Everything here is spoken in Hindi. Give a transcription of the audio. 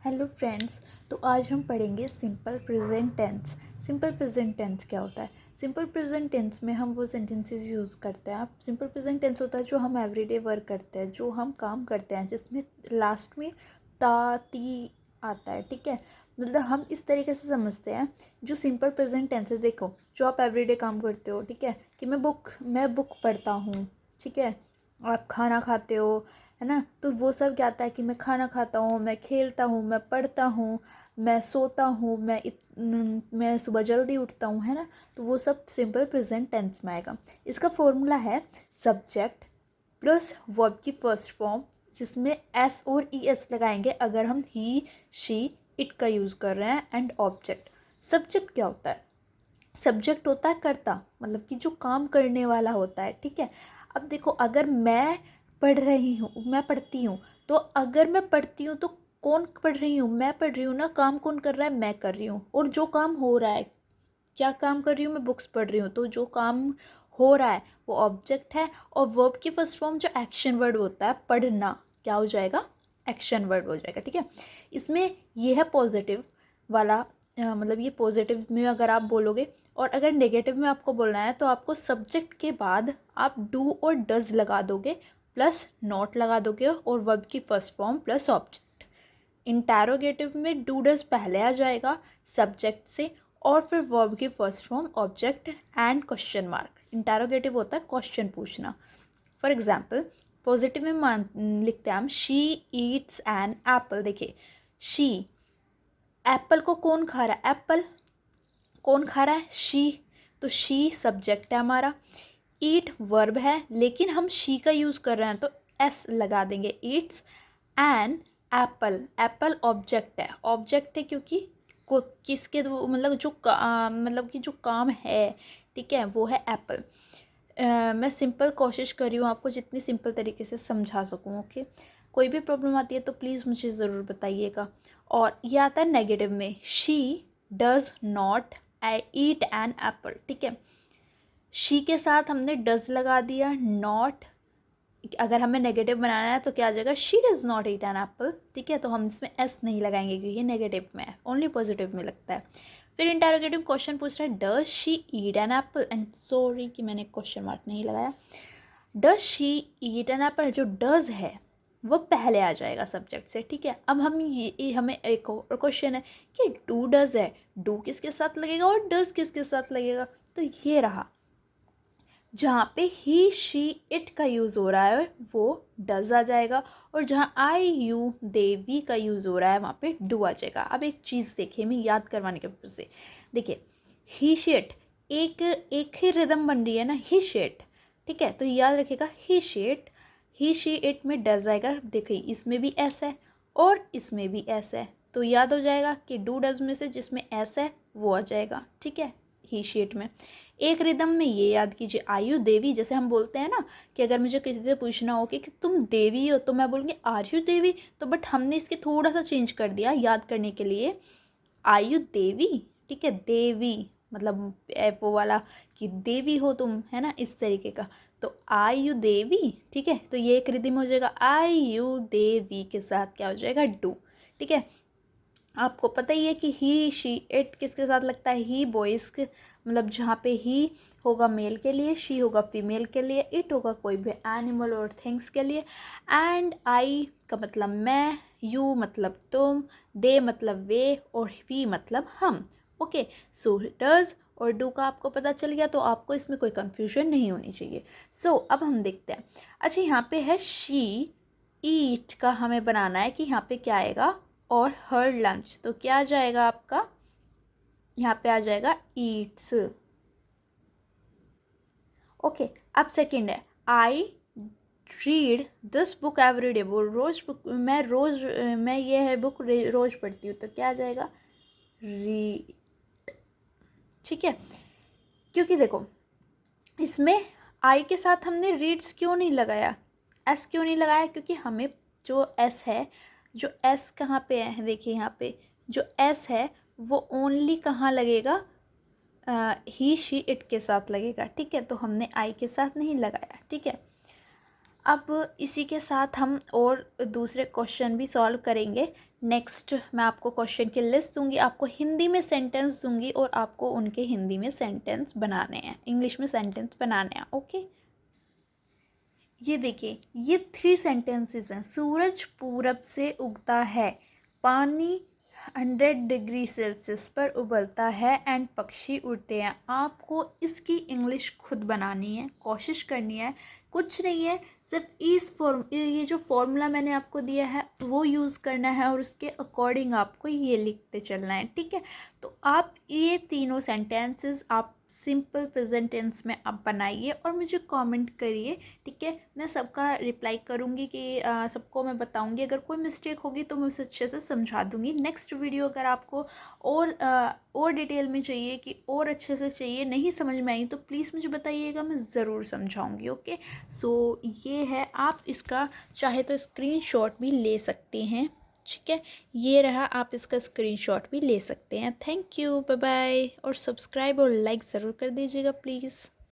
Hello friends. तो आज हम पढ़ेंगे simple present tense. Simple present tense क्या होता है? सिंपल प्रेजेंट टेंस में हम वो सेंटेंसेस यूज़ करते हैं। सिंपल प्रेजेंट टेंस होता है जो हम एवरीडे वर्क करते हैं, जो हम काम करते हैं, जिसमें लास्ट में ता ती आता है। ठीक है, मतलब हम इस तरीके से समझते हैं जो सिंपल प्रेजेंट टेंस है। देखो, जो आप एवरीडे काम करते हो, ठीक है, कि मैं बुक पढ़ता हूँ, ठीक है, आप खाना खाते हो, है ना, तो वो सब क्या आता है कि मैं खाना खाता हूँ, मैं खेलता हूँ, मैं पढ़ता हूँ, मैं सोता हूँ, मैं सुबह जल्दी उठता हूँ, है ना। तो वो सब सिंपल प्रेजेंट टेंस में आएगा। इसका फॉर्मूला है सब्जेक्ट प्लस वर्ब की फर्स्ट फॉर्म, जिसमें एस और ई एस लगाएंगे अगर हम ही शी इट का यूज़ कर रहे हैं, एंड ऑब्जेक्ट। सब्जेक्ट क्या होता है? सब्जेक्ट होता है कर्ता, मतलब कि जो काम करने वाला होता है। ठीक है, अब देखो, अगर मैं पढ़ रही हूँ, मैं पढ़ती हूँ, तो अगर मैं पढ़ती हूँ तो कौन पढ़ रही हूँ? मैं पढ़ रही हूँ ना। काम कौन कर रहा है? मैं कर रही हूँ। और जो काम हो रहा है, क्या काम कर रही हूँ? मैं बुक्स पढ़ रही हूँ। तो जो काम हो रहा है वो ऑब्जेक्ट है। और वर्ब की फर्स्ट फॉर्म जो एक्शन वर्ड होता है, पढ़ना, क्या हो जाएगा? एक्शन वर्ड हो जाएगा। ठीक है, इसमें ये है पॉजिटिव वाला, मतलब ये पॉजिटिव में अगर आप बोलोगे, और अगर नेगेटिव में आपको बोलना है तो आपको सब्जेक्ट के बाद आप डू और डज लगा दोगे, प्लस नॉट लगा दोगे, और वर्ब की first form plus object. Interrogative में डू डज पहले आ जाएगा सब्जेक्ट से, और फिर वर्ब की first form object and question mark. Interrogative होता है क्वेश्चन पूछना। फॉर एग्जाम्पल, पॉजिटिव में लिखते हैं हम शी ईट्स एन एप्पल। देखिए, शी, एप्पल को कौन खा रहा है? एप्पल कौन खा रहा है? शी। तो शी सब्जेक्ट है हमारा, ईट वर्ब है, लेकिन हम शी का यूज़ कर रहे हैं तो एस लगा देंगे। It's an apple, apple object है। ऑब्जेक्ट है क्योंकि किसके मतलब मतलब कि जो काम है, ठीक है, वो है एप्पल। मैं सिंपल कोशिश कर रही हूँ आपको जितनी सिंपल तरीके से समझा सकूँ। ओके, कोई भी प्रॉब्लम आती है तो प्लीज़ मुझे ज़रूर बताइएगा। और ये आता है नेगेटिव में, she does not I eat an apple. ठीक है, शी के साथ हमने डज लगा दिया, नॉट। अगर हमें नेगेटिव बनाना है तो क्या आ जाएगा? She does not eat an apple. ठीक है, तो हम इसमें एस नहीं लगाएंगे क्योंकि ये नेगेटिव में है, ओनली पॉजिटिव में लगता है। फिर इंटरोगेटिव क्वेश्चन पूछ रहा है, does she eat an apple? And sorry कि मैंने क्वेश्चन मार्क नहीं लगाया। Does she eat an apple, जो डज है वो पहले आ जाएगा सब्जेक्ट से। ठीक है, अब हमें एक और क्वेश्चन है कि डू डज है, डू किसके साथ लगेगा और डज किसके साथ लगेगा? तो ये रहा, जहाँ पे ही शी इट का यूज़ हो रहा है वो डज आ जाएगा, और जहाँ आई यू दे वी का यूज़ हो रहा है वहाँ पे डू आ जाएगा। अब एक चीज़ देखिए, मैं याद करवाने के पर्पज़ से, देखिए, ही शेट, एक ही रिदम बन रही है ना, ही शेट। ठीक है, तो याद रखिएगा, ही शेट, ही शी इट में डज आएगा। देखिए, इसमें भी एस है और इसमें भी एस है, तो याद हो जाएगा कि डू डज में से जिसमें एस है वो आ जाएगा। ठीक है, ही शीट में। एक रिदम में ये याद कीजिए, आयु देवी, जैसे हम बोलते हैं ना कि अगर मुझे किसी से पूछना हो कि तुम देवी हो, तो मैं बोलूँगी आर यू देवी। तो बट हमने इसके थोड़ा सा चेंज कर दिया याद करने के लिए, आयु देवी। ठीक है, देवी मतलब वो वाला कि देवी हो तुम, है ना, इस तरीके का। तो आयु देवी। ठीक है, तो ये एक रिदम हो जाएगा, आयु देवी के साथ क्या हो जाएगा? डू। ठीक है, आपको पता ही है कि ही शी इट किसके साथ लगता है? ही बॉयज़ के, मतलब जहाँ पे ही होगा मेल के लिए, शी होगा फीमेल के लिए, इट होगा कोई भी एनिमल और थिंग्स के लिए, एंड आई का मतलब मैं, यू मतलब तुम, दे मतलब वे, और वी मतलब हम। ओके, सो डज और डू का आपको पता चल गया, तो आपको इसमें कोई कन्फ्यूजन नहीं होनी चाहिए। सो अब हम देखते हैं। अच्छा, यहाँ पे है शी ईट का हमें बनाना है कि यहाँ पे क्या आएगा, और हर लंच, तो क्या आ जाएगा आपका? यहाँ पे आ जाएगा ईट्स। ओके, अब सेकंड है, I read this book every day. वो रोज बुक, मैं ये है बुक रोज पढ़ती हूँ, तो क्या आ जाएगा? रीड। ठीक है, क्योंकि देखो, इसमें आई के साथ हमने रीड्स क्यों नहीं लगाया, एस क्यों नहीं लगाया? क्योंकि हमें जो एस है, जो एस कहाँ पे है, देखिए यहाँ पे जो एस है वो ओनली कहाँ लगेगा? ही शी इट के साथ लगेगा। ठीक है, तो हमने आई के साथ नहीं लगाया। ठीक है, अब इसी के साथ हम और दूसरे क्वेश्चन भी सॉल्व करेंगे नेक्स्ट मैं आपको क्वेश्चन की लिस्ट दूंगी, आपको हिंदी में सेंटेंस दूंगी और आपको उनके हिंदी में सेंटेंस बनाने हैं, इंग्लिश में सेंटेंस बनाने हैं। ओके, ये देखिए, ये 3 सेंटेंसेस हैं। सूरज पूरब से उगता है, पानी 100 डिग्री सेल्सियस पर उबलता है एंड पक्षी उड़ते हैं। आपको इसकी इंग्लिश खुद बनानी है, कोशिश करनी है, कुछ नहीं है, सिर्फ ये जो फॉर्मूला मैंने आपको दिया है वो यूज़ करना है और उसके अकॉर्डिंग आपको ये लिखते चलना है। ठीक है, तो आप ये तीनों सेंटेंसेस आप सिंपल प्रेजेंट टेंस में आप बनाइए और मुझे कमेंट करिए। ठीक है, मैं सबका रिप्लाई करूँगी कि सबको मैं बताऊँगी, अगर कोई मिस्टेक होगी तो मैं उसे अच्छे से समझा दूँगी। नेक्स्ट वीडियो अगर आपको और डिटेल में चाहिए कि और अच्छे से चाहिए, नहीं समझ में आई तो प्लीज़ मुझे बताइएगा, मैं ज़रूर समझाऊँगी। ओके, सो ये है, आप इसका चाहे तो स्क्रीनशॉट भी ले सकते हैं। ठीक है, ये रहा, आप इसका स्क्रीनशॉट भी ले सकते हैं। थैंक यू, बाय बाय, और सब्सक्राइब और लाइक ज़रूर कर दीजिएगा प्लीज़।